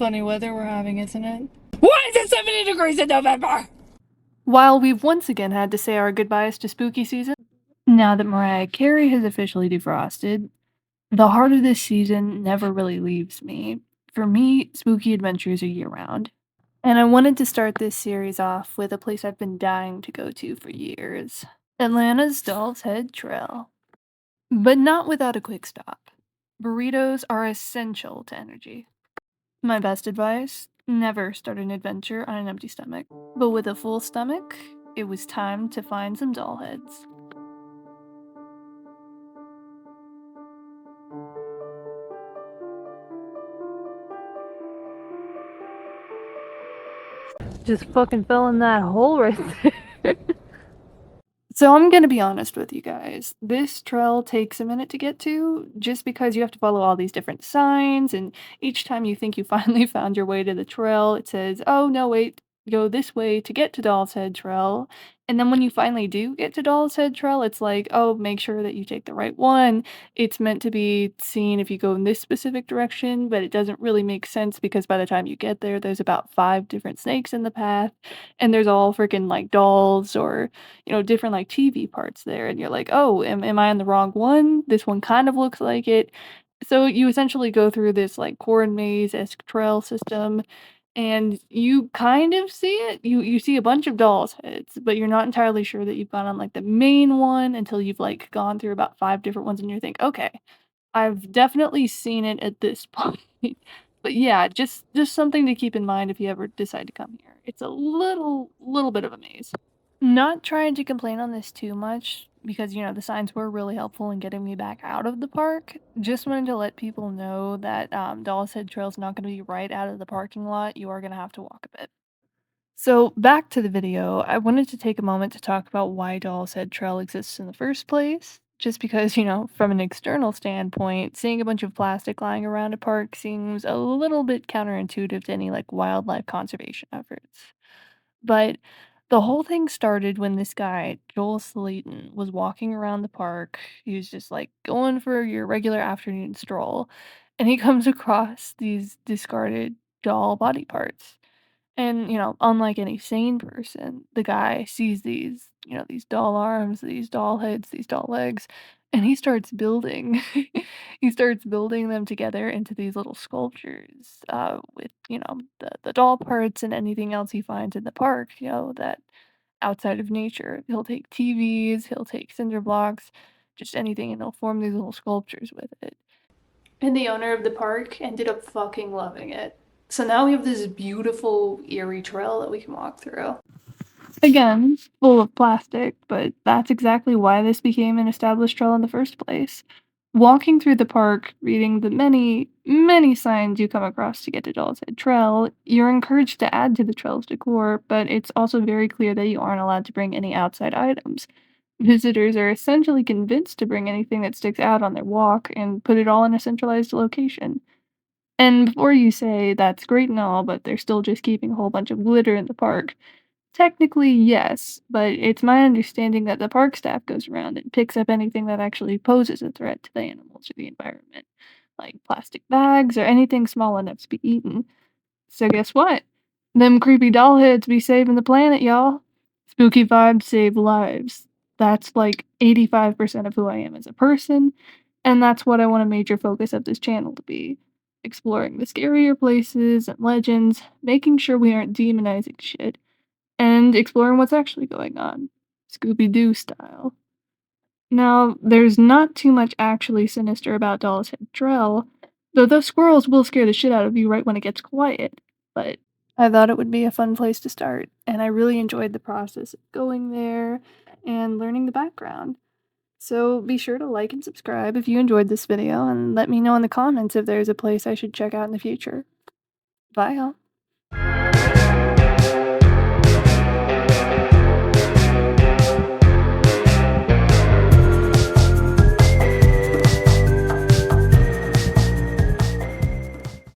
funny weather we're having, isn't it? Why is it 70 degrees in November? While we've once again had to say our goodbyes to spooky season, now that Mariah Carey has officially defrosted, the heart of this season never really leaves me. For me, spooky adventures are year-round. And I wanted to start this series off with a place I've been dying to go to for years. Atlanta's Doll's Head Trail. But not without a quick stop. Burritos are essential to energy. My best advice: never start an adventure on an empty stomach. But with a full stomach, it was time to find some doll heads. Just fucking fell in that hole right there. So I'm gonna be honest with you guys. This trail takes a minute to get to, just because you have to follow all these different signs, and each time you think you finally found your way to the trail, it says, "Oh no, wait, go this way to get to Doll's Head Trail." And then when you finally do get to Doll's Head Trail, it's like, "Oh, make sure that you take the right one. It's meant to be seen if you go in this specific direction," but it doesn't really make sense because by the time you get there, there's about 5 different snakes in the path, and there's all freaking like dolls or different like TV parts there, and you're like, "Oh, am I on the wrong one? This one kind of looks like it." So you essentially go through this like corn maze-esque trail system, and you kind of see it. You see a bunch of dolls' heads, but you're not entirely sure that you've gone on like the main one until you've like gone through about 5 different ones, and you think, "Okay, I've definitely seen it at this point." But yeah, just something to keep in mind if you ever decide to come here. It's a little bit of a maze. Not trying to complain on this too much because, the signs were really helpful in getting me back out of the park. Just wanted to let people know that Dolls Head Trail's not going to be right out of the parking lot. You are going to have to walk a bit. So, back to the video, I wanted to take a moment to talk about why Doll's Head Trail exists in the first place. Just because, from an external standpoint, seeing a bunch of plastic lying around a park seems a little bit counterintuitive to any like wildlife conservation efforts. But the whole thing started when this guy, Joel Slayton, was walking around the park. He was just like going for your regular afternoon stroll, and he comes across these discarded doll body parts. And, unlike any sane person, the guy sees these doll arms, these doll heads, these doll legs, and he starts building. He starts building them together into these little sculptures with, the doll parts and anything else he finds in the park, that outside of nature. He'll take TVs, he'll take cinder blocks, just anything, and he'll form these little sculptures with it. And the owner of the park ended up fucking loving it. So now we have this beautiful, eerie trail that we can walk through. Again, full of plastic, but that's exactly why this became an established trail in the first place. Walking through the park, reading the many, many signs you come across to get to Doll's Head Trail, you're encouraged to add to the trail's decor, but it's also very clear that you aren't allowed to bring any outside items. Visitors are essentially convinced to bring anything that sticks out on their walk and put it all in a centralized location. And before you say that's great and all, but they're still just keeping a whole bunch of glitter in the park, technically, yes, but it's my understanding that the park staff goes around and picks up anything that actually poses a threat to the animals or the environment, like plastic bags or anything small enough to be eaten. So guess what? Them creepy doll heads be saving the planet, y'all. Spooky vibes save lives. That's like 85% of who I am as a person, and that's what I want a major focus of this channel to be. Exploring the scarier places and legends, making sure we aren't demonizing shit, and exploring what's actually going on. Scooby-Doo style. Now, there's not too much actually sinister about Doll's Head Trail, though those squirrels will scare the shit out of you right when it gets quiet, but I thought it would be a fun place to start, and I really enjoyed the process of going there and learning the background. So be sure to like and subscribe if you enjoyed this video, and let me know in the comments if there's a place I should check out in the future. Bye, y'all.